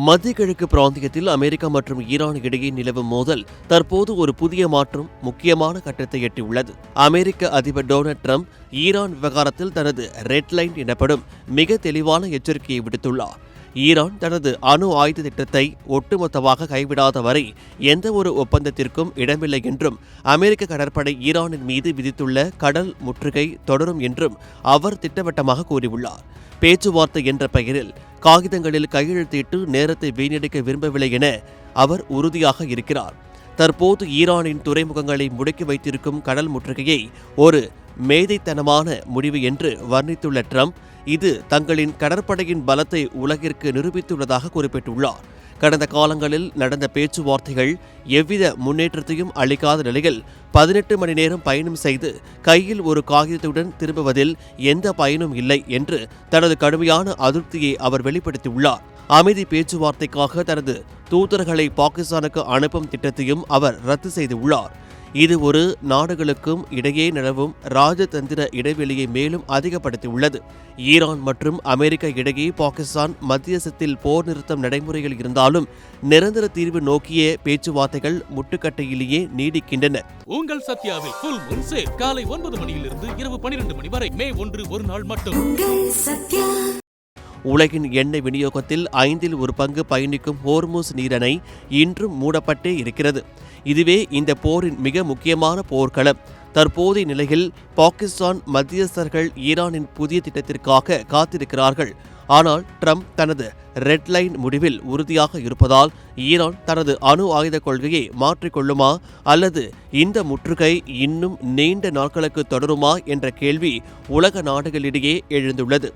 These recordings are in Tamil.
மத்திய கிழக்கு பிராந்தியத்தில் அமெரிக்கா மற்றும் ஈரான் இடையே நிலவும் மோதல் தற்போது ஒரு புதிய மாற்றம் முக்கியமான கட்டத்தை எட்டியுள்ளது. அமெரிக்க அதிபர் டொனால்ட் ட்ரம்ப் ஈரான் விவகாரத்தில் தனது ரெட் லைன் எனப்படும் மிக தெளிவான எச்சரிக்கையை விடுத்துள்ளார். ஈரான் தனது அணு ஆயுத திட்டத்தை ஒட்டுமொத்தமாக கைவிடாத வரை எந்த ஒரு ஒப்பந்தத்திற்கும் இடமில்லை என்றும், அமெரிக்க கடற்படை ஈரானின் மீது விதித்துள்ள கடல் முற்றுகை தொடரும் என்றும் அவர் திட்டவட்டமாக கூறியுள்ளார். பேச்சுவார்த்தை என்ற பெயரில் காகிதங்களில் கையெழுத்திட்டு நேரத்தை வீணடிக்க விரும்பவில்லை என அவர் உறுதியாக இருக்கிறார். தற்போது ஈரானின் துறைமுகங்களை முடக்கி வைத்திருக்கும் கடல் முற்றுகையை ஒரு மேதைத்தனமான முடிவு என்று வர்ணித்துள்ள ட்ரம்ப், இது தங்களின் கடற்படையின் பலத்தை உலகிற்கு நிரூபித்துள்ளதாக குறிப்பிட்டுள்ளார். கடந்த காலங்களில் நடந்த பேச்சுவார்த்தைகள் எவ்வித முன்னேற்றத்தையும் அளிக்காத நிலையில் 18 மணி நேரம் பயணம் செய்து கையில் ஒரு காகிதத்துடன் திரும்புவதில் எந்த பயனும் இல்லை என்று தனது கடுமையான அதிருப்தியை அவர் வெளிப்படுத்தியுள்ளார். அமைதி பேச்சுவார்த்தைக்காக தனது தூதர்களை பாகிஸ்தானுக்கு அனுப்பும் திட்டத்தையும் அவர் ரத்து செய்துள்ளார். இது ஒரு நாடுகளுக்கும் இடையே நிலவும் ராஜதந்திர இடைவெளியை மேலும் அதிகப்படுத்தியுள்ளது. ஈரான் மற்றும் அமெரிக்கா இடையே பாகிஸ்தான் மத்தியஸ்தத்தில் போர் நிறுத்தம் நடைமுறையில் இருந்தாலும் நிரந்தர தீர்வு நோக்கிய பேச்சுவார்த்தைகள் முட்டுக்கட்டையிலேயே நீடிக்கின்றன. உங்கள் சத்யாவில் ஃபுல் மூன் சேல் காலை 9 மணியிலிருந்து இரவு 12 மணி வரை மே 1 ஒரு நாள் மட்டும். உலகின் எண்ணெய் விநியோகத்தில் 1/5 பங்கு பயணிக்கும் ஹோர்முஸ் நீரிணை இன்றும் மூடப்பட்டே இருக்கிறது. இதுவே இந்த போரின் மிக முக்கியமான போர்க்களம். தற்போதைய நிலையில் பாகிஸ்தான் மத்தியஸ்தர்கள் ஈரானின் புதிய திட்டத்திற்காக காத்திருக்கிறார்கள். ஆனால் ட்ரம்ப் தனது ரெட் லைன் முடிவில் உறுதியாக இருப்பதால் ஈரான் தனது அணு ஆயுத கொள்கையை மாற்றிக்கொள்ளுமா அல்லது இந்த முற்றுகை இன்னும் நீண்ட நாட்களுக்கு தொடருமா என்ற கேள்வி உலக நாடுகளிடையே எழுந்துள்ளது.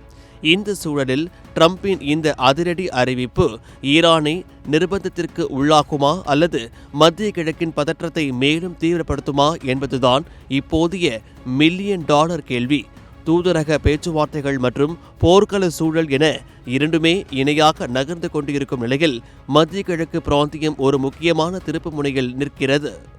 இந்த சூழலில் ட்ரம்பின் இந்த அதிரடி அறிவிப்பு ஈரானை நிர்பந்தத்திற்கு உள்ளாக்குமா அல்லது மத்திய கிழக்கின் பதற்றத்தை மேலும் தீவிரப்படுத்துமா என்பதுதான் இப்போதைய $1 மில்லியன் கேள்வி. தூதரக பேச்சுவார்த்தைகள் மற்றும் போர்க்கள சூழல் என இரண்டுமே இணையாக நகர்ந்து கொண்டிருக்கும் நிலையில் மத்திய கிழக்கு பிராந்தியம் ஒரு முக்கியமான திருப்பு முனையில் நிற்கிறது.